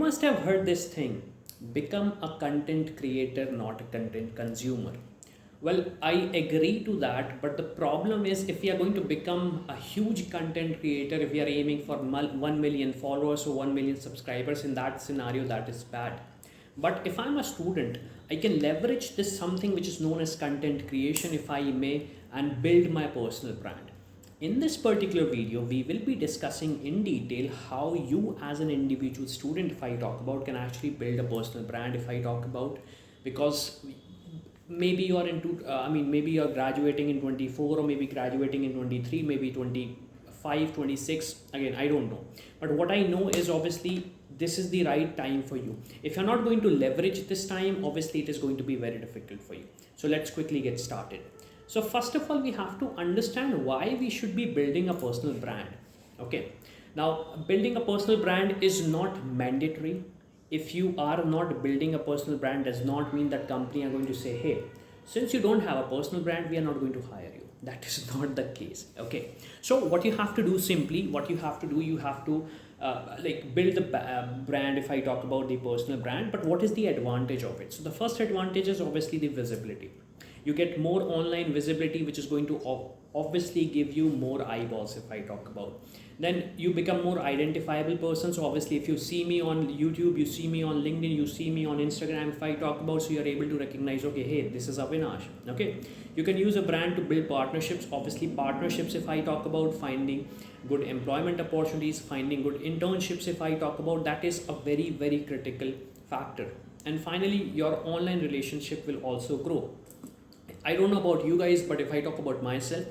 must have heard this thing, become a content creator, not a content consumer. Well, I agree to that, but the problem is if we are going to become a huge content creator, if we are aiming for 1 million followers or 1 million subscribers, in that scenario, that is bad. But if I'm a student, I can leverage this something which is known as content creation, if I may, and build my personal brand. In this particular video, we will be discussing in detail how you as an individual student, if I talk about, can actually build a personal brand, if I talk about, because maybe you are into, maybe you're graduating in 24 or maybe graduating in 23, maybe 25, 26, again, I don't know. But what I know is obviously this is the right time for you. If you're not going to leverage this time, obviously it is going to be very difficult for you. So let's quickly get started. So first of all, we have to understand why we should be building a personal brand. Okay. Now, building a personal brand is not mandatory. If you are not building a personal brand, does not mean that company are going to say, hey, since you don't have a personal brand, we are not going to hire you. That is not the case. Okay. So what you have to do, simply what you have to do, you have to build the brand, if I talk about the personal brand. But what is the advantage of it? So the first advantage is obviously the visibility. You get more online visibility, which is going to obviously give you more eyeballs, if I talk about. Then you become more identifiable person. So obviously if you see me on YouTube, you see me on LinkedIn, you see me on Instagram, if I talk about, so you're able to recognize, okay, hey, this is Avinash. Okay. You can use a brand to build partnerships. Obviously partnerships, if I talk about, finding good employment opportunities, finding good internships, if I talk about, that is a very, very critical factor. And finally, your online relationship will also grow. I don't know about you guys, but if I talk about myself,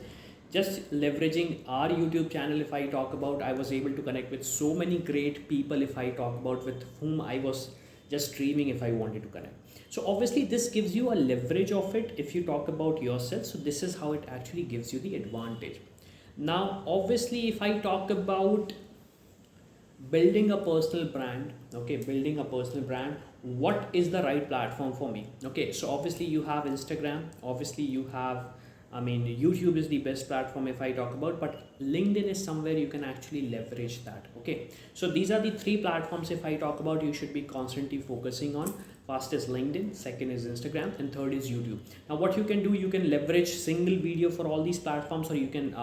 just leveraging our YouTube channel, if I talk about, I was able to connect with so many great people, if I talk about, with whom I was just dreaming if I wanted to connect. So obviously this gives you a leverage of it if you talk about yourself. So this is how it actually gives you the advantage. Now, obviously, if I talk about building a personal brand, okay, building a personal brand, what is the right platform for me? Okay, so obviously you have Instagram, obviously you have, YouTube is the best platform if I talk about, but LinkedIn is somewhere you can actually leverage that. Okay, so these are the three platforms, if I talk about, you should be constantly focusing on. First is LinkedIn, second is Instagram, and third is YouTube. Now what you can do, you can leverage single video for all these platforms, or you can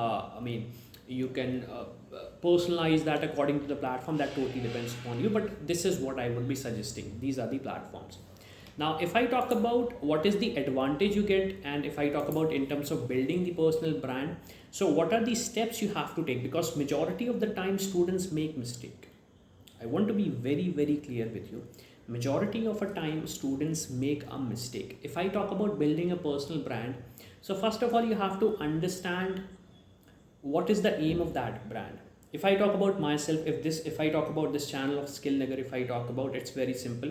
personalize that according to the platform. That totally depends upon you, but this is what I would be suggesting. These are the platforms. Now if I talk about what is the advantage you get, and if I talk about in terms of building the personal brand, so what are the steps you have to take? Because majority of the time students make mistake. I want to be very, very clear with you. Majority of a time students make a mistake. If I talk about building a personal brand, so first of all, you have to understand what is the aim of that brand. If I talk about myself, if I talk about this channel of Skill Nagar, if I talk about, it's very simple.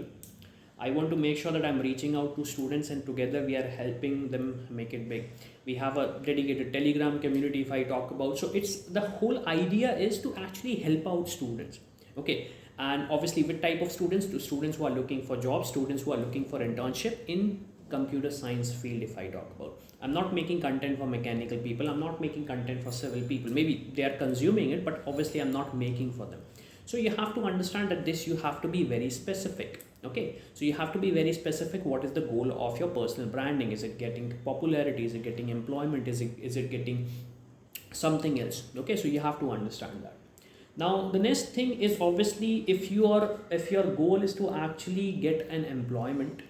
I want to make sure that I'm reaching out to students, and together we are helping them make it big. We have a dedicated Telegram community, if I talk about. So it's, the whole idea is to actually help out students. Okay. And obviously with type of students, to students who are looking for jobs, students who are looking for internship in computer science field, if I talk about. I'm not making content for mechanical people, I'm not making content for civil people. Maybe they are consuming it, but obviously I'm not making for them. So you have to understand that this, you have to be very specific. Okay, so you have to be very specific. What is the goal of your personal branding? Is it getting popularity? Is it getting employment? Is it getting something else? Okay, so you have to understand that. Now the next thing is, obviously, if your goal is to actually get an employment,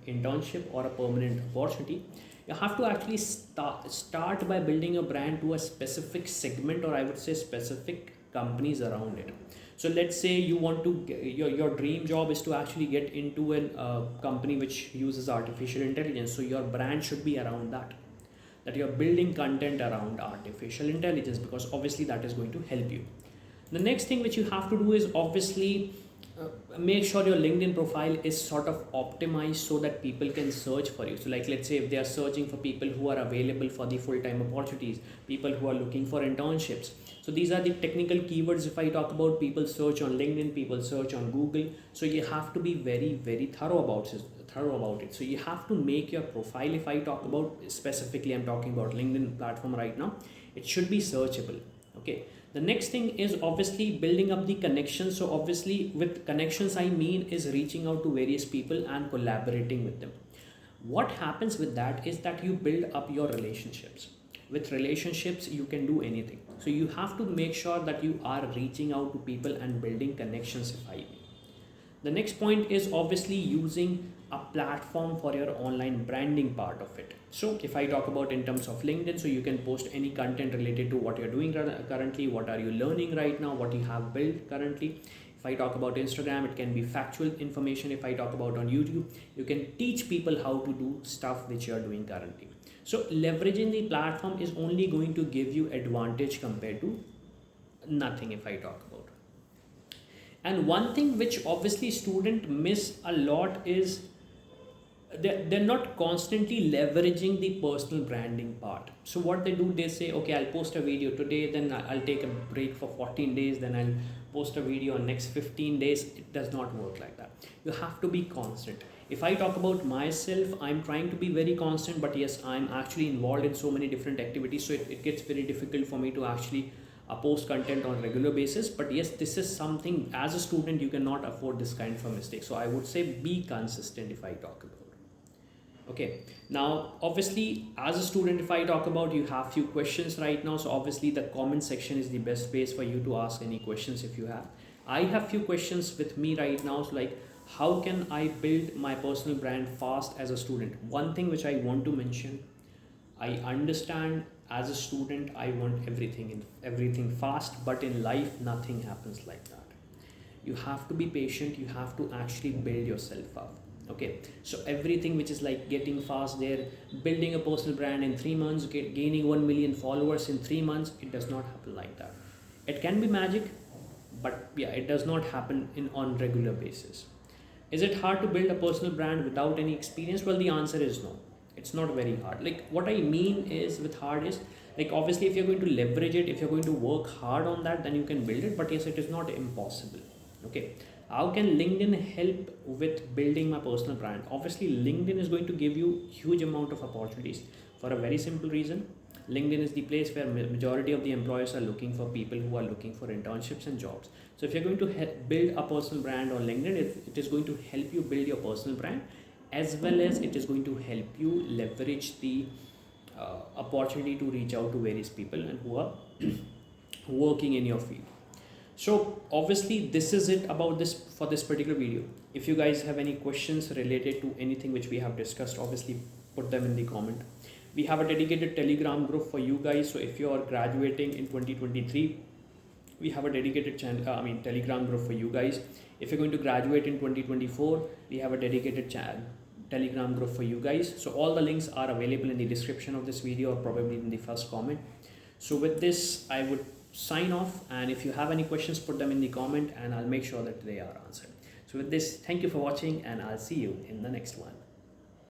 internship, or a permanent opportunity, you have to actually start by building a brand to a specific segment, or I would say specific companies around it. So let's say you want to your dream job is to actually get into a company which uses artificial intelligence. So your brand should be around that you're building content around artificial intelligence, because obviously that is going to help you. The next thing which you have to do is obviously make sure your LinkedIn profile is sort of optimized so that people can search for you. So like, let's say if they are searching for people who are available for the full-time opportunities, people who are looking for internships. So these are the technical keywords. If I talk about, people search on LinkedIn, people search on Google. So you have to be very, very thorough about it. So you have to make your profile, if I talk about specifically, I'm talking about LinkedIn platform right now, it should be searchable. Okay. The next thing is obviously building up the connections. So obviously with connections I mean is reaching out to various people and collaborating with them. What happens with that is that you build up your relationships. With relationships you can do anything, so you have to make sure that you are reaching out to people and building connections, if I may. The next point is obviously using a platform for your online branding part of it. So if I talk about in terms of LinkedIn, so you can post any content related to what you're doing currently, what are you learning right now, what you have built currently. If I talk about Instagram, it can be factual information. If I talk about on YouTube, you can teach people how to do stuff which you are doing currently. So leveraging the platform is only going to give you advantage compared to nothing, if I talk about. And one thing which obviously student miss a lot is they're not constantly leveraging the personal branding part. So what they do, they say, okay, I'll post a video today, then I'll take a break for 14 days, then I'll post a video on next 15 days. It does not work like that. You have to be constant. If I talk about myself, I'm trying to be very constant, but yes, I'm actually involved in so many different activities, so it gets very difficult for me to actually post content on regular basis. But yes, this is something, as a student you cannot afford this kind of a mistake. So I would say be consistent, if I talk about. Okay, now obviously as a student, if I talk about, you have few questions right now, so obviously the comment section is the best place for you to ask any questions if you have. I have few questions with me right now, so like, how can I build my personal brand fast as a student? One thing which I want to mention, I understand as a student I want everything fast, but in life nothing happens like that. You have to be patient, you have to actually build yourself up. Okay, so everything which is like getting fast there, building a personal brand in 3 months, gaining 1 million followers in 3 months, it does not happen like that. It can be magic, but yeah, it does not happen on regular basis. Is it hard to build a personal brand without any experience? Well, the answer is no. It's not very hard. Like, what I mean is with hard is, like, obviously if you're going to leverage it, if you're going to work hard on that, then you can build it. But yes, it is not impossible. Okay, how can LinkedIn help with building my personal brand? Obviously LinkedIn is going to give you huge amount of opportunities for a very simple reason. LinkedIn is the place where majority of the employers are looking for people who are looking for internships and jobs. So if you're going to build a personal brand on LinkedIn, it is going to help you build your personal brand, as well as it is going to help you leverage the opportunity to reach out to various people and who are working in your field. So obviously this is it about this for this particular video. If you guys have any questions related to anything which we have discussed, obviously put them in the comment. We have a dedicated Telegram group for you guys. So if you are graduating in 2023, we have a dedicated Telegram group for you guys. If you're going to graduate in 2024, we have a dedicated Telegram group for you guys. So all the links are available in the description of this video or probably in the first comment. So with this, I would sign off, and if you have any questions, put them in the comment and I'll make sure that they are answered. So with this, thank you for watching and I'll see you in the next one.